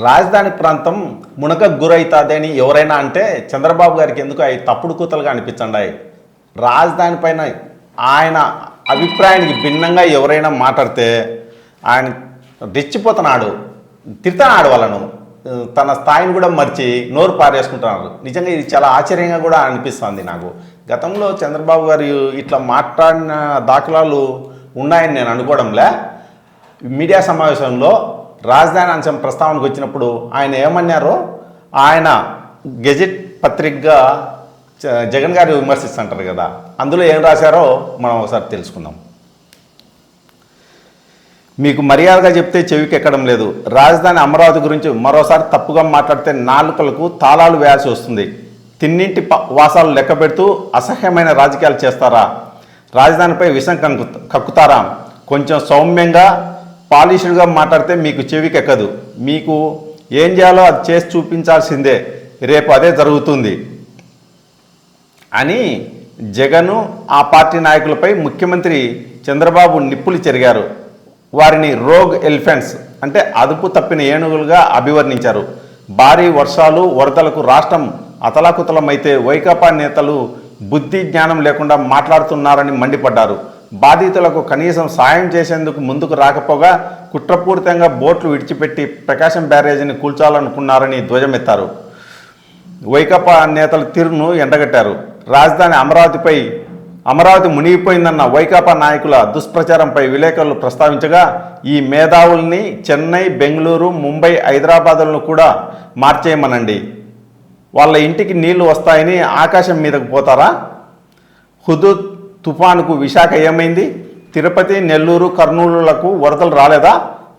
రాజధాని ప్రాంతం మునక గురైతుంది అని ఎవరైనా అంటే చంద్రబాబు గారికి ఎందుకు అవి తప్పుడు కూతలుగా అనిపించండి. రాజధాని పైన ఆయన అభిప్రాయానికి భిన్నంగా ఎవరైనా మాట్లాడితే ఆయన రెచ్చిపోతున్నాడు, తిడతాడు వాళ్ళను, తన స్థాయిని కూడా మర్చి నోరు పారేసుకుంటున్నారు. నిజంగా ఇది చాలా ఆశ్చర్యంగా కూడా అనిపిస్తుంది నాకు. గతంలో చంద్రబాబు గారు ఇట్లా మాట్లాడిన దాఖలాలు ఉన్నాయని నేను అనుకోవడంలే. మీడియా సమావేశంలో రాజధాని అంశం ప్రస్తావనకు వచ్చినప్పుడు ఆయన ఏమన్నారో ఆయన గెజెట్ పత్రికగా జగన్ గారు విమర్శిస్తుంటారు కదా, అందులో ఏం రాశారో మనం ఒకసారి తెలుసుకుందాం. మీకు మర్యాదగా చెప్తే చెవికి ఎక్కడం లేదు. రాజధాని అమరావతి గురించి మరోసారి తప్పుగా మాట్లాడితే నాలుకలకు తాళాలు వేయాల్సి వస్తుంది. తిన్నింటి వాసాలు లెక్క పెడుతూ అసహ్యమైన రాజకీయాలు చేస్తారా? రాజధానిపై విషం కక్కుతారా? కొంచెం సౌమ్యంగా పాలిష్డ్గా మాట్లాడితే మీకు చెవికి ఎక్కదు. మీకు ఏం చేయాలో అది చేసి చూపించాల్సిందే, రేపు అదే జరుగుతుంది అని జగను ఆ పార్టీ నాయకులపై ముఖ్యమంత్రి చంద్రబాబు నిప్పులు చెరిగారు. వారిని రోగ్ ఎలిఫెంట్స్ అంటే అదుపు తప్పిన ఏనుగులుగా అభివర్ణించారు. భారీ వర్షాలు వరదలకు రాష్ట్రం అతలాకుతలమైతే వైకాపా నేతలు బుద్ధి జ్ఞానం లేకుండా మాట్లాడుతున్నారని మండిపడ్డారు. బాధితులకు కనీసం సాయం చేసేందుకు ముందుకు రాకపోగా కుట్రపూరితంగా బోట్లు విడిచిపెట్టి ప్రకాశం బ్యారేజీని కూల్చాలనుకున్నారని ధ్వజమెత్తారు. వైకాపా నేతల తీరును ఎండగట్టారు. రాజధాని అమరావతి మునిగిపోయిందన్న వైకాపా నాయకుల దుష్ప్రచారంపై విలేకరులు ప్రస్తావించగా ఈ మేధావుల్ని చెన్నై, బెంగళూరు, ముంబై, హైదరాబాదులను కూడా మార్చేయమనండి. వాళ్ళ ఇంటికి నీళ్లు వస్తాయని ఆకాశం మీదకు పోతారా? హుదూద్ తుఫానుకు విశాఖ ఏమైంది? తిరుపతి, నెల్లూరు, కర్నూలులకు వరదలు రాలేదా?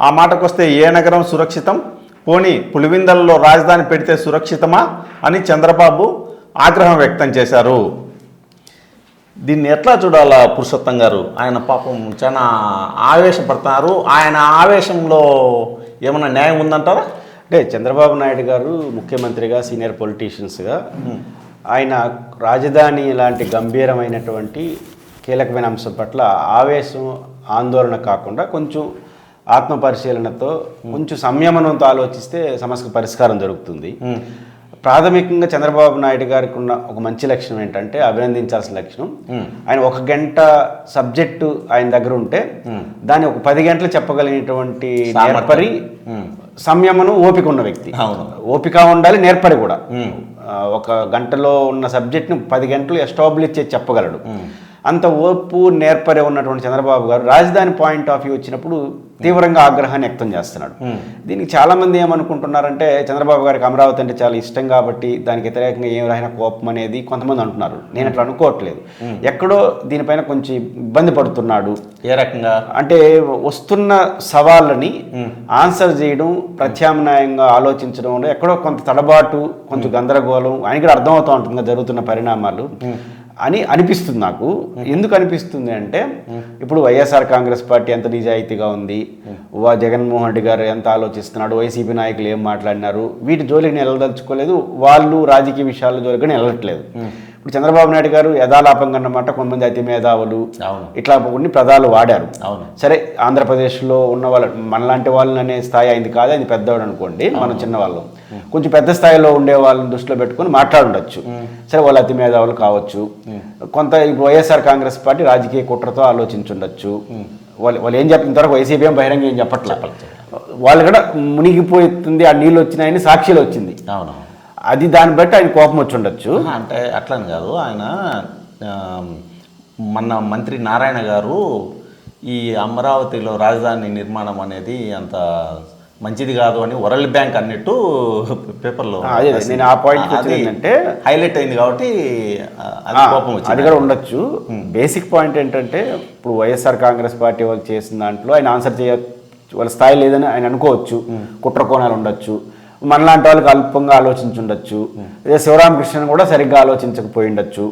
ఆ మాటకొస్తే ఏ నగరం సురక్షితం? పోనీ పులివిందల్లో రాజధాని పెడితే సురక్షితమా అని చంద్రబాబు ఆగ్రహం వ్యక్తం చేశారు. దీన్ని ఎట్లా చూడాలా పురుషోత్తం గారు? ఆయన పాపం చాలా ఆవేశపడుతున్నారు. ఆయన ఆవేశంలో ఏమన్నా న్యాయం ఉందంటారా? అంటే చంద్రబాబు నాయుడు గారు ముఖ్యమంత్రిగా, సీనియర్ పొలిటీషియన్స్గా ఆయన రాజధాని లాంటి గంభీరమైనటువంటి కీలకమైన అంశం పట్ల ఆవేశం, ఆందోళన కాకుండా కొంచెం ఆత్మపరిశీలనతో, కొంచెం సంయమనంతో ఆలోచిస్తే సమస్యకు పరిష్కారం దొరుకుతుంది. ప్రాథమికంగా చంద్రబాబు నాయుడు గారికి ఉన్న ఒక మంచి లక్షణం ఏంటంటే, అభినందించాల్సిన లక్షణం, ఆయన 1 గంట సబ్జెక్టు ఆయన దగ్గర ఉంటే దాన్ని ఒక 10 గంటలు చెప్పగలిగినటువంటి నేర్పరి, సంయమనం, ఓపిక ఉన్న వ్యక్తి. ఓపిక ఉండాలి, నేర్పరి కూడా. 1 గంటలో ఉన్న సబ్జెక్ట్ని 10 గంటలు ఎస్టాబ్లిష్ చేసి చెప్పగలడు. అంత ఓర్పు, నేర్పరి ఉన్నటువంటి చంద్రబాబు గారు రాజధాని పాయింట్ ఆఫ్ వ్యూ వచ్చినప్పుడు తీవ్రంగా ఆగ్రహాన్ని వ్యక్తం చేస్తున్నాడు. దీనికి చాలామంది ఏమనుకుంటున్నారంటే, చంద్రబాబు గారికి అమరావతి అంటే చాలా ఇష్టం కాబట్టి దానికి వ్యతిరేకంగా ఏం రాయినా కోపం అనేది కొంతమంది అంటున్నారు. నేను అట్లా అనుకోవట్లేదు. ఎక్కడో దీనిపైన కొంచెం ఇబ్బంది పడుతున్నాడు. ఏ రకంగా అంటే, వస్తున్న సవాళ్ళని ఆన్సర్ చేయడం, ప్రత్యామ్నాయంగా ఆలోచించడంలో ఎక్కడో కొంత తడబాటు, కొంచెం గందరగోళం ఆయన కూడా అర్థమవుతూ ఉంటుంది జరుగుతున్న పరిణామాలు అని అనిపిస్తుంది నాకు. ఎందుకు అనిపిస్తుంది అంటే, ఇప్పుడు వైఎస్ఆర్ కాంగ్రెస్ పార్టీ ఎంత నిజాయితీగా ఉంది, జగన్మోహన్ రెడ్డి గారు ఎంత ఆలోచిస్తున్నాడు, వైసీపీ నాయకులు ఏం మాట్లాడినారు, వీటి జోలికి నేను వెళ్ళదలుచుకోలేదు. వాళ్ళు రాజకీయ విషయాల జోలికి నేను వెళ్ళట్లేదు. ఇప్పుడు చంద్రబాబు నాయుడు గారు యథాలాపంగా అన్నమాట, కొంతమంది అతి మేధావులు ఇట్లా కొన్ని పదాలు వాడారు. సరే, ఆంధ్రప్రదేశ్లో ఉన్న వాళ్ళు మనలాంటి వాళ్ళని అనే స్థాయి అయింది కాదు, అది పెద్దవాడు అనుకోండి, మనం చిన్నవాళ్ళం. కొంచెం పెద్ద స్థాయిలో ఉండే వాళ్ళని దృష్టిలో పెట్టుకుని మాట్లాడుండొచ్చు. సరే, వాళ్ళు అతి మేధావులు కావచ్చు. కొంత ఇప్పుడు వైఎస్ఆర్ కాంగ్రెస్ పార్టీ రాజకీయ కుట్రతో ఆలోచించుండొచ్చు. వాళ్ళు ఏం చెప్పిన తర్వాత వైసీపీ ఏం బహిరంగ ఏం చెప్పట్లేదు. వాళ్ళు కూడా మునిగిపోతుంది, ఆ నీళ్ళు వచ్చినాయని సాక్షిలో వచ్చింది. అది దాన్ని బట్టి ఆయన కోపం వచ్చి ఉండొచ్చు. అంటే అట్లని కాదు, ఆయన మన మంత్రి నారాయణ గారు ఈ అమరావతిలో రాజధాని నిర్మాణం అనేది అంత మంచిది కాదు అని వరల్డ్ బ్యాంక్ అన్నట్టు పేపర్లో నేను ఆ పాయింట్ ఏంటంటే హైలైట్ అయింది కాబట్టి కోపం వచ్చింది. అది కూడా ఉండొచ్చు. బేసిక్ పాయింట్ ఏంటంటే, ఇప్పుడు వైఎస్ఆర్ కాంగ్రెస్ పార్టీ వాళ్ళు చేసిన దాంట్లో ఆయన ఆన్సర్ వాళ్ళ స్థాయి లేదని ఆయన అనుకోవచ్చు. కుట్ర కోణాలు ఉండొచ్చు. మనలాంటి వాళ్ళకి అల్పంగా ఆలోచించుండొచ్చు. అదే శివరామకృష్ణన్ కూడా సరిగ్గా ఆలోచించకపోయి ఉండొచ్చు.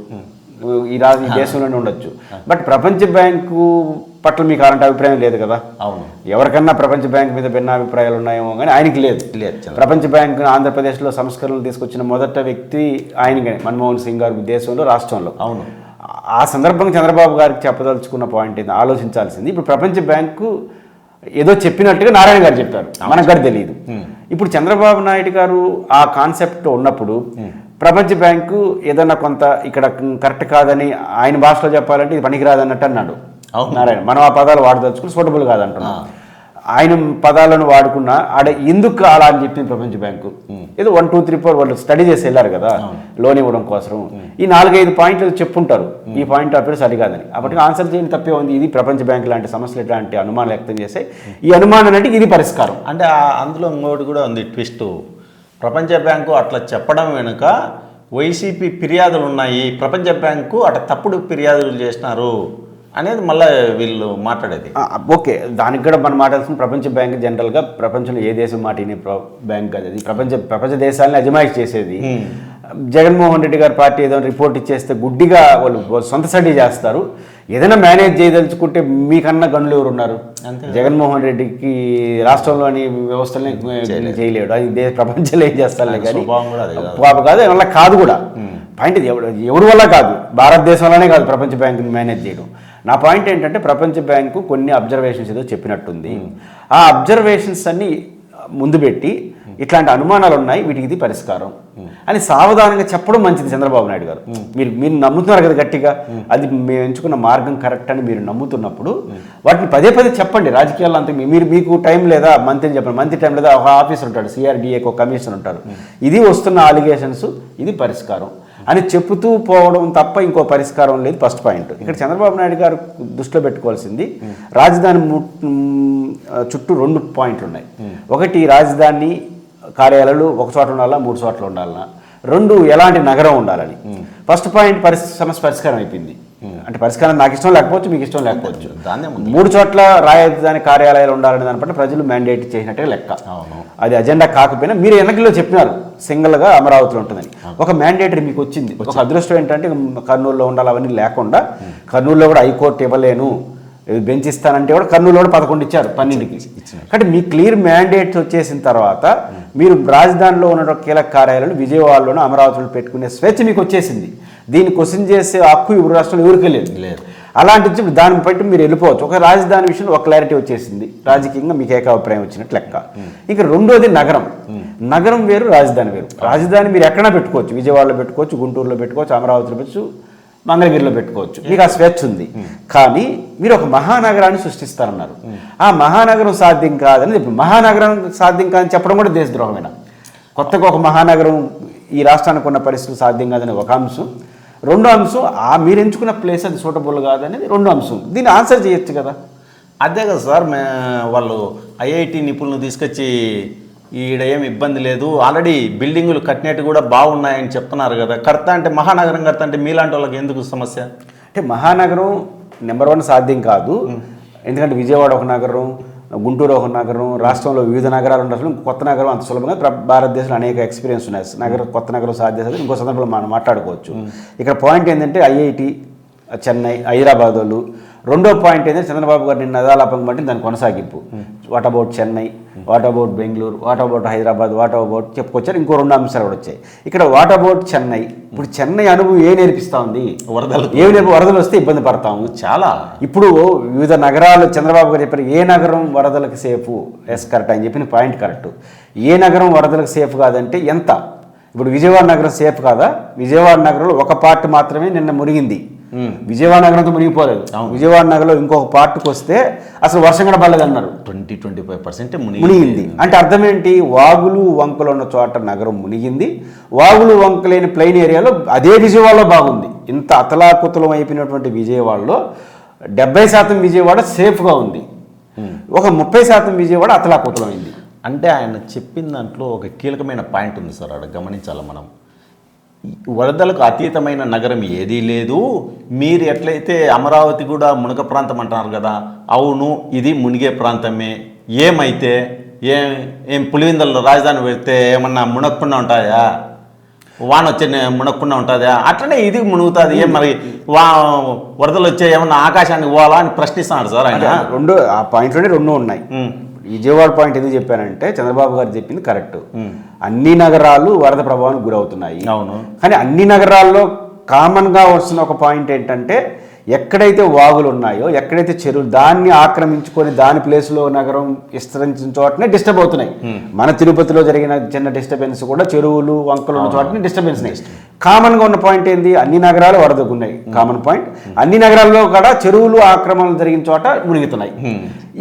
ఈ దేశంలోనే ఉండొచ్చు. బట్ ప్రపంచ బ్యాంకు పట్ల మీకు అలాంటి అభిప్రాయం లేదు కదా. అవును, ఎవరికన్నా ప్రపంచ బ్యాంక్ మీద భిన్న అభిప్రాయాలు ఉన్నాయేమో కానీ ఆయనకి లేదు. ప్రపంచ బ్యాంక్ ఆంధ్రప్రదేశ్లో సంస్కరణలు తీసుకొచ్చిన మొదట వ్యక్తి ఆయనగానే, మన్మోహన్ సింగ్ గారు దేశంలో, రాష్ట్రంలో. అవును, ఆ సందర్భంగా చంద్రబాబు గారికి చెప్పదలుచుకున్న పాయింట్ ఏంది ఆలోచించాల్సింది. ఇప్పుడు ప్రపంచ బ్యాంకు ఏదో చెప్పినట్టుగా నారాయణ గారు చెప్పారు, మనకు కూడా తెలియదు. ఇప్పుడు చంద్రబాబు నాయుడు గారు ఆ కాన్సెప్ట్ ఉన్నప్పుడు ప్రపంచ బ్యాంకు ఏదన్నా కొంత ఇక్కడ కరెక్ట్ కాదని ఆయన భాషలో చెప్పాలంటే ఇది పనికిరాదన్నట్టు అన్నాడు నారాయణ. మనం ఆ పదాలు వాడదలుచుకుని సూటబుల్ కాదంటున్నాం. ఆయన పదాలను వాడుకున్నా ఆడ ఎందుకు అలా అని చెప్పింది ప్రపంచ బ్యాంకు. ఏదో 1, 2, 3, 4 వాళ్ళు స్టడీ చేసి వెళ్ళారు కదా లోన్ ఇవ్వడం కోసం. ఈ 4-5 పాయింట్లు చెప్పుంటారు, ఈ పాయింట్ అప్పుడు సరికాదని. అప్పటికి ఆన్సర్ చేయని తప్పే ఉంది. ఇది ప్రపంచ బ్యాంకు లాంటి సమస్యలు ఇట్లాంటి అనుమానాలు వ్యక్తం చేస్తే ఈ అనుమానం అంటే ఇది పరిష్కారం. అంటే అందులో ఇంకోటి కూడా ఉంది ట్విస్ట్. ప్రపంచ బ్యాంకు అట్లా చెప్పడం వెనుక వైసీపీ ఫిర్యాదులు ఉన్నాయి, ప్రపంచ బ్యాంకు అట్లా తప్పుడు ఫిర్యాదులు చేసినారు అనేది మళ్ళీ వీళ్ళు మాట్లాడేది. ఓకే, దానికి కూడా మనం మాట్లాడుతున్న ప్రపంచ బ్యాంక్ జనరల్గా ప్రపంచంలో ఏ దేశం మాట వినే బ్యాంక్ అది ప్రపంచ దేశాలని అజమాయిష్ చేసేది. జగన్మోహన్ రెడ్డి గారి పార్టీ ఏదైనా రిపోర్ట్ ఇచ్చేస్తే గుడ్డిగా వాళ్ళు సొంత స్టడీ చేస్తారు. ఏదైనా మేనేజ్ చేయదలుచుకుంటే మీకన్నా గనులు ఎవరు ఉన్నారు? జగన్మోహన్ రెడ్డికి రాష్ట్రంలోని వ్యవస్థల్ని చేయలేడు, అది ప్రపంచంలో ఏం చేస్తారులే కానీ కాదు వల్ల కాదు కూడా. పాయింట్ ఎవరి వల్ల కాదు, భారతదేశంలోనే కాదు ప్రపంచ బ్యాంకుని మేనేజ్ చేయడం. నా పాయింట్ ఏంటంటే ప్రపంచ బ్యాంకు కొన్ని అబ్జర్వేషన్స్ ఏదో చెప్పినట్టుంది. ఆ అబ్జర్వేషన్స్ అన్ని ముందు పెట్టి ఇట్లాంటి అనుమానాలు ఉన్నాయి, వీటికి ఇది పరిష్కారం అని సావధానంగా చెప్పడం మంచిది చంద్రబాబు నాయుడు గారు. మీరు నమ్ముతున్నారు కదా గట్టిగా, అది మేము ఎంచుకున్న మార్గం కరెక్ట్ అని మీరు నమ్ముతున్నప్పుడు వాటిని పదే చెప్పండి. రాజకీయాల్లో అంత మీకు టైం లేదా మంత్రిని చెప్పండి, మంత్రి టైం లేదా ఒక ఆఫీసర్ ఉంటాడు, సిఆర్డీఏకి ఒక కమిషన్ ఉంటారు, ఇది వస్తున్న అలిగేషన్స్, ఇది పరిష్కారం అని చెప్పుతూ పోవడం తప్ప ఇంకో పరిష్కారం లేదు. First point. ఇక్కడ చంద్రబాబు నాయుడు గారు దృష్టిలో పెట్టుకోవాల్సింది రాజధాని చుట్టూ 2 పాయింట్లు ఉన్నాయి. ఒకటి, రాజధాని కార్యాలయాలు ఒక చోట ఉండాలా, 3 చోట్ల ఉండాలన్నా. 2, ఎలాంటి నగరం ఉండాలని. ఫస్ట్ పాయింట్ సమస్య పరిష్కారం అయిపోయింది. అంటే పరిష్కారం నాకు ఇష్టం లేకపోవచ్చు, మీకు ఇష్టం లేకపోవచ్చు. 3 చోట్ల రాజధాని కార్యాలయాలు ఉండాలనే దాని పట్ల ప్రజలు మ్యాండేట్ చేసినట్టుగా లెక్క. అది అజెండా కాకపోయినా మీరు ఎన్నికల్లో చెప్పినారు సింగిల్గా అమరావతిలో ఉంటుందని. ఒక మ్యాండేటరీ మీకు వచ్చింది. ఒక అదృష్టం ఏంటంటే కర్నూలులో ఉండాలి, అవన్నీ లేకుండా కర్నూలులో కూడా హైకోర్టు ఇవ్వలేను, బెంచ్ ఇస్తానంటే కూడా కర్నూలులో కూడా 11 ఇచ్చారు 12కి. కాబట్టి మీ క్లియర్ మ్యాండేట్స్ వచ్చేసిన తర్వాత మీరు రాజధానిలో ఉన్న కీలక కార్యాలయాలు విజయవాడలోనూ అమరావతిలో పెట్టుకునే స్వేచ్ఛ మీకు వచ్చేసింది. దీన్ని క్వశ్చన్ చేసే హక్కు ఇప్పుడు రాష్ట్రంలో ఎవరికి లేదు. అలాంటి దాన్ని బట్టి మీరు వెళ్ళిపోవచ్చు. ఒక రాజధాని విషయంలో ఒక క్లారిటీ వచ్చేసింది, రాజకీయంగా మీకు ఏకాభిప్రాయం వచ్చినట్టు లెక్క. ఇక రెండోది నగరం. నగరం వేరు, రాజధాని వేరు. రాజధాని మీరు ఎక్కడైనా పెట్టుకోవచ్చు, విజయవాడలో పెట్టుకోవచ్చు, గుంటూరులో పెట్టుకోవచ్చు, అమరావతిలో పెట్టుకోవచ్చు, మంగళగిరిలో పెట్టుకోవచ్చు, మీకు ఆ స్వేచ్ఛ ఉంది. కానీ మీరు ఒక మహానగరాన్ని సృష్టిస్తారన్నారు. ఆ మహానగరం సాధ్యం కాదని చెప్పి, మహానగరం సాధ్యం కాదని చెప్పడం కూడా దేశద్రోహమేనా? కొత్తగా ఒక మహానగరం ఈ రాష్ట్రానికి ఉన్న పరిస్థితులు సాధ్యం కాదని ఒక అంశం. రెండో అంశం, మీరు ఎంచుకున్న ప్లేస్ అది సూటబుల్ కాదనేది రెండో అంశం. దీన్ని ఆన్సర్ చేయొచ్చు కదా. అదే కదా సార్, వాళ్ళు ఐఐటి నిపుణులను తీసుకొచ్చి ఈడ ఏమి ఇబ్బంది లేదు, ఆల్రెడీ బిల్డింగులు కట్టినట్టు కూడా బాగున్నాయని చెప్తున్నారు కదా. కడతా అంటే మహానగరం కడతా అంటే మీలాంటి వాళ్ళకి ఎందుకు సమస్య? అంటే మహానగరం నెంబర్ 1 సాధ్యం కాదు. ఎందుకంటే విజయవాడ ఒక నగరం, గుంటూరు ఒక నగరం, రాష్ట్రంలో వివిధ నగరాలు ఉండడం. కొత్త నగరం అంత సులభంగా భారతదేశంలో అనేక ఎక్స్పీరియన్స్ ఉన్నాయి. కొత్త నగరం సాధ్యత ఇంకో సందర్భంలో మనం మాట్లాడుకోవచ్చు. ఇక్కడ పాయింట్ ఏంటంటే ఐఐటి చెన్నై, హైదరాబాద్ వాళ్ళు. రెండో పాయింట్ ఏంటంటే చంద్రబాబు గారు నిన్న అదాలాపం బట్టి దాని కొనసాగింపు. What about Chennai, what about Bengaluru, what about Hyderabad, what about చెప్పుకొచ్చారు. ఇంకో 2 అంశాలు కూడా వచ్చాయి ఇక్కడ. What about Chennai. ఇప్పుడు చెన్నై అనుభవం నేర్పిస్తూ ఉంది? వరదలు వస్తే ఇబ్బంది పడతాము చాలా. ఇప్పుడు వివిధ నగరాలు చంద్రబాబు గారు చెప్పారు, ఏ నగరం వరదలకు సేఫ్? ఎస్ కరెక్ట్ అని చెప్పిన పాయింట్ కరెక్ట్. ఏ నగరం వరదలకు సేఫ్ కాదంటే ఎంత? ఇప్పుడు విజయవాడ నగరం సేఫ్ కాదా? విజయవాడ నగరంలో ఒక పార్ట్ మాత్రమే నిన్న మునిగింది. విజయవాడ నగరంతో మునిగిపోలేదు. విజయవాడ నగరంలో ఇంకొక పార్ట్కి వస్తే అసలు వర్షం కూడా పడలేదు అన్నారు. 20-25% మునిగింది. అంటే అర్థం ఏంటి? వాగులు వంకలు ఉన్న చోట నగరం మునిగింది, వాగులు వంకలేని ప్లెయిన్ ఏరియాలో అదే విజయవాడలో బాగుంది. ఇంత అతలాకుతలం అయిపోయినటువంటి విజయవాడలో 70% విజయవాడ సేఫ్గా ఉంది, ఒక 30% విజయవాడ అతలాకుతలం అయింది. అంటే ఆయన చెప్పిన దాంట్లో ఒక కీలకమైన పాయింట్ ఉంది సార్, అక్కడ గమనించాలి మనం. వరదలకు అతీతమైన నగరం ఏదీ లేదు. మీరు ఎట్లయితే అమరావతి కూడా మునగ ప్రాంతం అంటున్నారు కదా, అవును ఇది మునిగే ప్రాంతమే. ఏమైతే ఏం పులివెందులలో రాజధాని పెడితే ఏమన్నా మునగకుండా ఉంటాయా? వాన వచ్చే మునగకుండా ఉంటుందా? అట్లనే ఇది మునుగుతుంది. ఏం మరి వరదలు వచ్చే ఏమన్నా ఆకాశానికి పోవాలా అని ప్రశ్నిస్తున్నాడు సార్ ఆయన. ఆ పాయింట్లోనే 2 ఉన్నాయి. విజయవాడ పాయింట్ ఎందుకు చెప్పానంటే చంద్రబాబు గారు చెప్పింది కరెక్ట్. అన్ని నగరాలు వరద ప్రభావానికి గురవుతున్నాయి. అవును. కానీ అన్ని నగరాల్లో కామన్గా వస్తున్న ఒక పాయింట్ ఏంటంటే ఎక్కడైతే వాగులు ఉన్నాయో, ఎక్కడైతే చెరువులు దాన్ని ఆక్రమించుకొని దాని ప్లేస్లో నగరం విస్తరించిన చోటనే డిస్టర్బ్ అవుతున్నాయి. మన తిరుపతిలో జరిగిన చిన్న డిస్టర్బెన్స్ కూడా చెరువులు వంకలు ఉన్న చోటనే డిస్టర్బెన్స్. కామన్గా ఉన్న పాయింట్ ఏంది, అన్ని నగరాలు వరదగున్నాయి. కామన్ పాయింట్, అన్ని నగరాల్లో కూడా చెరువులు ఆక్రమణలు జరిగిన చోట మునిగుతున్నాయి.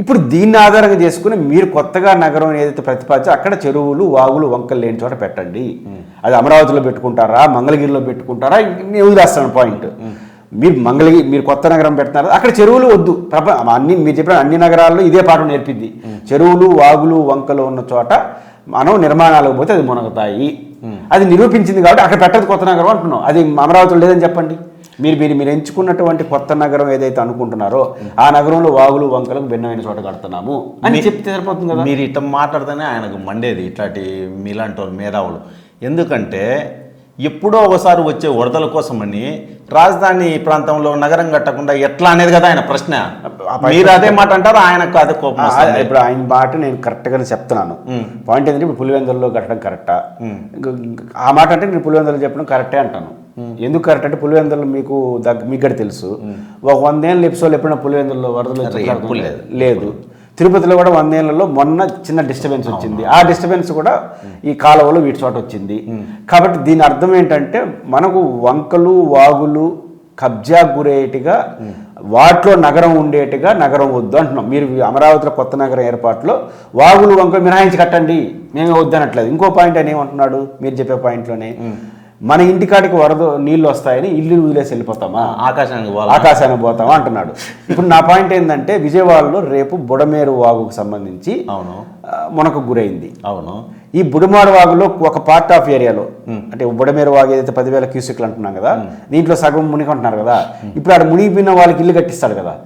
ఇప్పుడు దీన్ని ఆధారంగా చేసుకుని మీరు కొత్తగా నగరం ఏదైతే ప్రతిపాదించో అక్కడ చెరువులు వాగులు వంకలు లేని చోట పెట్టండి. అది అమరావతిలో పెట్టుకుంటారా, మంగళగిరిలో పెట్టుకుంటారా, నేను వదిలేస్తాను పాయింట్. మీరు కొత్త నగరం పెడుతున్నారు, అక్కడ చెరువులు వద్దు. మీరు చెప్పిన అన్ని నగరాల్లో ఇదే పాఠం నేర్పింది. చెరువులు వాగులు వంకలు ఉన్న చోట మనం నిర్మాణాలకు పోతే అది మునగుతాయి. అది నిరూపించింది కాబట్టి అక్కడ పెట్టదు కొత్త నగరం అంటున్నాం. అది అమరావతిలో లేదని చెప్పండి. మీరు ఎంచుకున్నటువంటి కొత్త నగరం ఏదైతే అనుకుంటున్నారో ఆ నగరంలో వాగులు వంకలకు భిన్నమైన చోట కడుతున్నాము అని చెప్తే సరిపోతుంది కదా. మీరు ఇట్లా మాట్లాడితేనే ఆయనకు మండేది ఇట్లాంటి మీలాంటి వాళ్ళు మేధావులు. ఎందుకంటే ఎప్పుడో ఒకసారి వచ్చే వరదల కోసమని రాజధాని ప్రాంతంలో నగరం కట్టకుండా ఎట్లా అనేది కదా ఆయన ప్రశ్న. మీరు అదే మాట అంటారు, ఆయనకు అదే కోపం. ఇప్పుడు ఆయన మాట నేను కరెక్ట్గానే చెప్తున్నాను. పాయింట్ ఏంటంటే ఇప్పుడు పులివెందులలో కట్టడం కరెక్టా, ఆ మాట అంటే నేను పులివెందులు చెప్పడం కరెక్టే అంటాను. ఎందుకు కరెక్ట్ అంటే పులివెందులు మీకు కూడా తెలుసు. ఒక 100 ఏళ్ళ ఎపిసోడ్ ఎప్పుడైనా పులివెందుల్లో వరదలు లేదు. తిరుపతిలో కూడా 100 ఏళ్లలో మొన్న చిన్న డిస్టర్బెన్స్ వచ్చింది. ఆ డిస్టర్బెన్స్ కూడా ఈ కాలువలో వీటి చోట వచ్చింది. కాబట్టి దీని అర్థం ఏంటంటే మనకు వంకలు వాగులు కబ్జా గురేటిగా వాటిలో నగరం ఉండేట్టుగా నగరం వద్దు అంటున్నాం. మీరు అమరావతిలో కొత్త నగరం ఏర్పాటులో వాగులు వంకలు మినహాయించి కట్టండి, మేమే వద్దనట్లేదు. ఇంకో పాయింట్ ఆయన ఏమంటున్నాడు మీరు చెప్పే పాయింట్లోనే, మన ఇంటికాడికి వరద నీళ్ళు వస్తాయని ఇల్లు వదిలేసి వెళ్ళిపోతామా, ఆకాశానికి పోతామా అంటున్నాడు. ఇప్పుడు నా పాయింట్ ఏంటంటే విజయవాడలో రేపు బుడమేరు వాగుకు సంబంధించి మునకు గురైంది. ఈ బుడమేరు వాగులో ఒక పార్ట్ ఆఫ్ ఏరియాలో అంటే బుడమేరు వాగు ఏదైతే 10,000 క్యూసెక్లు అంటున్నాం కదా, దీంట్లో సగం మునిగి కదా. ఇప్పుడు ఆడ మునిగిపోయిన వాళ్ళకి ఇల్లు కట్టిస్తాడు కదా.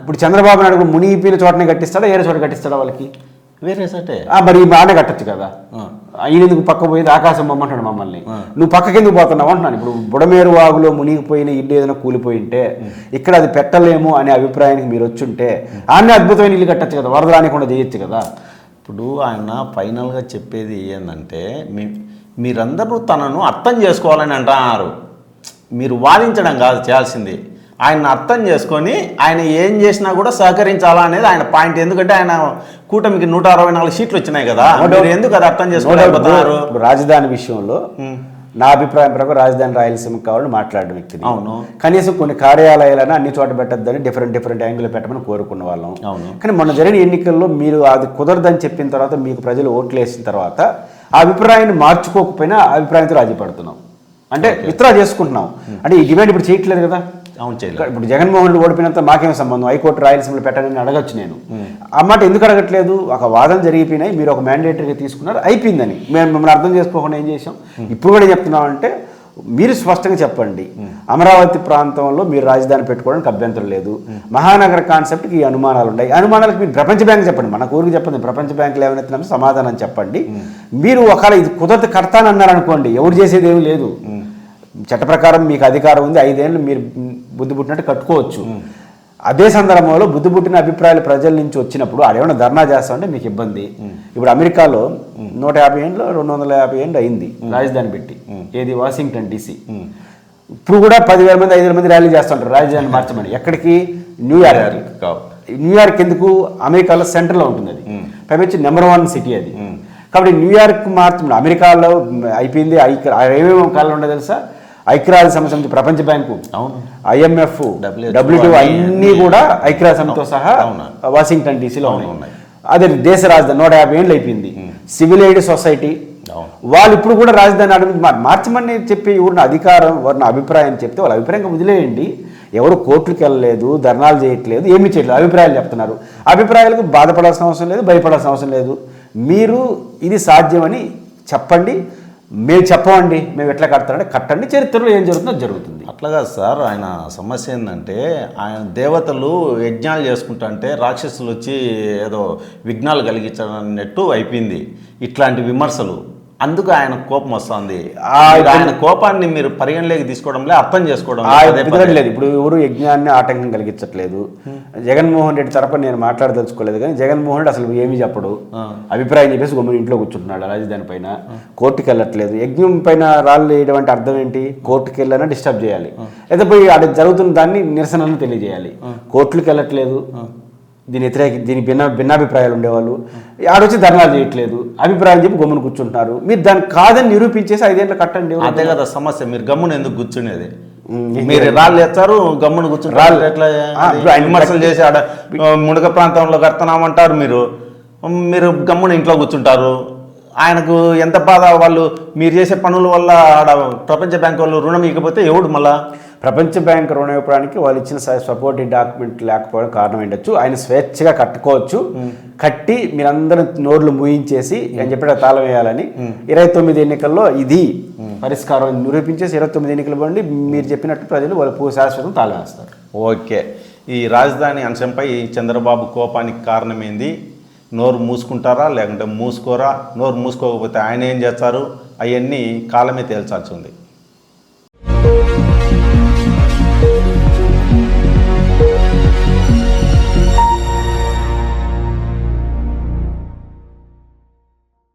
ఇప్పుడు చంద్రబాబు నాయుడు మునిగిపోయిన చోటనే కట్టిస్తాడా, వేరే చోట కట్టిస్తాడా వాళ్ళకి? వేరే సటే. మరి బాగానే కట్టచ్చు కదా. ఈయన ఎందుకు పక్క పోయింది, ఆకాశం బొమ్మంటాడు మమ్మల్ని, నువ్వు పక్కకి ఎందుకు పోతున్నావు అంటున్నాను. ఇప్పుడు బుడమేరు వాగులో మునిగిపోయిన ఇల్లు ఏదైనా కూలిపోయింటే ఇక్కడ అది పెట్టలేము అనే అభిప్రాయానికి మీరు వచ్చుంటే ఆమె అద్భుతమైన ఇల్లు కట్టచ్చు కదా, వరద రానికుండా చేయొచ్చు కదా. ఇప్పుడు ఆయన ఫైనల్గా చెప్పేది ఏంటంటే మీరందరూ తనను అర్థం చేసుకోవాలని అంటున్నారు. మీరు వాదించడం కాదు చేయాల్సింది, ఆయన అర్థం చేసుకొని ఆయన ఏం చేసినా కూడా సహకరించాలా అనేది ఆయన పాయింట్. ఎందుకంటే ఆయన కూటమికి 164 సీట్లు వచ్చినాయి కదా, ఎందుకు అది అర్థం చేసుకోలేకపోతున్నారు. రాజధాని విషయంలో నా అభిప్రాయం ప్రకారం రాజధాని రాయలసీమ కావాలని మాట్లాడిన వ్యక్తిని. అవును. కనీసం కొన్ని కార్యాలయాలను అన్ని చోట పెట్టద్దని డిఫరెంట్ యాంగిల్ పెట్టమని కోరుకున్న వాళ్ళం. అవును. కానీ మొన్న జరిగిన ఎన్నికల్లో మీరు అది కుదరదని చెప్పిన తర్వాత మీకు ప్రజలు ఓట్లు వేసిన తర్వాత ఆ అభిప్రాయాన్ని మార్చుకోకపోయినా ఆ అభిప్రాయంతో రాజీ పడుతున్నాం, అంటే విత్డ్రా చేసుకుంటున్నాం. అంటే ఈ డిమాండ్ ఇప్పుడు చేయట్లేదు కదా. అవును, చేయలేదు. ఇప్పుడు జగన్మోహన్ రెడ్డి ఓడిపోయినంత మాకేం సంబంధం, హైకోర్టు రాయలసీమలో పెట్టాలని అడగచ్చు నేను. ఆ మాట ఎందుకు అడగట్లేదు, ఒక వాదన జరిగిపోయినాయి, మీరు ఒక మ్యాండేటరీగా తీసుకున్నారు, అయిపోయిందని. మేము మిమ్మల్ని అర్థం చేసుకోకుండా ఏం చేసాం. ఇప్పుడు కూడా చెప్తున్నామంటే మీరు స్పష్టంగా చెప్పండి, అమరావతి ప్రాంతంలో మీరు రాజధాని పెట్టుకోవడానికి అభ్యంతరం లేదు. మహానగర కాన్సెప్ట్కి ఈ అనుమానాలు ఉన్నాయి. అనుమానాలకు మీరు ప్రపంచ బ్యాంక్ చెప్పండి, మన ఊరికి చెప్పండి, ప్రపంచ బ్యాంకులు ఏమైనా సమాధానం చెప్పండి. మీరు ఒకవేళ ఇది కుదరత కడతానన్నారు అనుకోండి, ఎవరు చేసేది ఏమీ లేదు. చట్ట ప్రకారం మీకు అధికారం ఉంది, 5 ఏళ్ళు మీరు బుద్ధి పుట్టినట్టు కట్టుకోవచ్చు. అదే సందర్భంలో బుద్ధి పుట్టిన అభిప్రాయాలు ప్రజల నుంచి వచ్చినప్పుడు ఆడేమన్నా ధర్నా చేస్తామంటే మీకు ఇబ్బంది. ఇప్పుడు అమెరికాలో 150 ఏళ్ళు 250 ఏళ్ళు అయింది రాజధాని పెట్టి, ఏది వాషింగ్టన్ DC. ఇప్పుడు కూడా 10,000 మంది 5,000 మంది ర్యాలీ చేస్తుంటారు రాజధాని మార్చమని. ఎక్కడికి? న్యూయార్క్. ఎందుకు? అమెరికాలో సెంటర్లో ఉంటుంది, అది పైపచ్చి నెంబర్ 1 సిటీ అది. కాబట్టి న్యూయార్క్ మార్చమని. అమెరికాలో అయిపోయింది, ఏమేమి కాలంలో ఉండదు తెలుసా, ఐక్యరాజ్య సమితి, ప్రపంచ బ్యాంకు, IMF, WTO అన్నీ కూడా ఐక్యరాజ్య సమితితో సహా వాషింగ్టన్ DCలో ఉన్నాయి. అదే దేశ రాజధాని 150 ఏళ్ళు అయిపోయింది. సివిల్ ఎయిడ్ సొసైటీ వాళ్ళు ఇప్పుడు కూడా రాజధాని మార్చమని చెప్పి ఎవరిన అధికారం ఎవరిన అభిప్రాయం చెప్తే వాళ్ళ అభిప్రాయంగా వదిలేయండి. ఎవరు కోర్టులకు వెళ్ళలేదు, ధర్నాలు చేయట్లేదు, ఏమీ చేయట్లేదు, అభిప్రాయాలు చెప్తున్నారు. అభిప్రాయాలకు బాధపడాల్సిన అవసరం లేదు, భయపడాల్సిన అవసరం లేదు. మీరు ఇది సాధ్యమని చెప్పండి, మేము చెప్పమండి, మేము ఎట్లా కడతారంటే కట్టండి, చరిత్రలో ఏం జరుగుతుందో జరుగుతుంది. అట్లాగా సార్, ఆయన సమస్య ఏంటంటే ఆయన దేవతలు యజ్ఞాలు చేసుకుంటుంటే రాక్షసులు వచ్చి ఏదో విఘ్నాలు కలిగించడం అన్నట్టు అయిపోయింది ఇట్లాంటి విమర్శలు. అందుకు ఆయన కోపం వస్తుంది. ఆ ఆయన కోపాన్ని మీరు పరిగణలోకి తీసుకోవడంలే, అర్థం చేసుకోవడం లేదు. ఇప్పుడు ఎవరు యజ్ఞాన్ని ఆటంకం కలిగించట్లేదు. జగన్మోహన్ రెడ్డి తరపున నేను మాట్లాడదలుచుకోలేదు, కానీ జగన్మోహన్ రెడ్డి అసలు ఏమీ చెప్పడు, అభిప్రాయం చెప్పేసి గమ్మున ఇంట్లో కూర్చుంటున్నాడు రాజధాని పైన, కోర్టుకి వెళ్ళట్లేదు. యజ్ఞం పైన రాళ్ళు వేయడం అంటే అర్థం ఏంటి? కోర్టుకి వెళ్ళాలని డిస్టర్బ్ చేయాలి, లేదా పోయి ఆడ జరుగుతున్న దాన్ని నిరసనలను తెలియజేయాలి. కోర్టులకు వెళ్ళట్లేదు, దీని భిన్నాభిప్రాయాలు ఉండేవాళ్ళు ఆడొచ్చి ధర్నాలు చేయట్లేదు, అభిప్రాయం చెప్పి గమ్మున కూర్చుంటున్నారు. మీరు దాన్ని కాదని నిరూపించేసి 5 ఏళ్ళు కట్టండి. అదే కదా సమస్య. మీరు గమ్మున ఎందుకు కూర్చునేది? మీరు రాళ్ళు ఎత్తారు, గమ్మున కూర్చుని రాళ్ళు ఎట్లా విమర్శలు చేసి ఆడ మునగ ప్రాంతంలో కడుతున్నామంటారు, మీరు గమ్మున ఇంట్లో కూర్చుంటారు. ఆయనకు ఎంత బాధ, వాళ్ళు మీరు చేసే పనుల వల్ల ఆడ ప్రపంచ బ్యాంక్ వాళ్ళు రుణం ఇవ్వకపోతే ఎవడు మళ్ళా? ప్రపంచ బ్యాంక్ రుణం ఇవ్వడానికి వాళ్ళు ఇచ్చిన సపోర్టివ్ డాక్యుమెంట్ లేకపోవడం కారణం ఏంటచ్చు. ఆయన స్వేచ్ఛగా కట్టుకోవచ్చు, కట్టి మీరందరూ నోర్లు మూయించేసి అని చెప్పి తాళం వేయాలని 29 ఎన్నికల్లో ఇది పరిష్కారం నిరూపించేసి 29 ఎన్నికలు బండి మీరు చెప్పినట్టు ప్రజలు వాళ్ళు శాశ్వతం తాళం వేస్తారు. ఓకే, ఈ రాజధాని అంశంపై చంద్రబాబు కోపానికి కారణమైంది. నోరు మూసుకుంటారా లేకుంటే మూసుకోరా? నోరు మూసుకోకపోతే ఆయన ఏం చేస్తారు? అవన్నీ కాలమే తేల్చాల్సి ఉంది.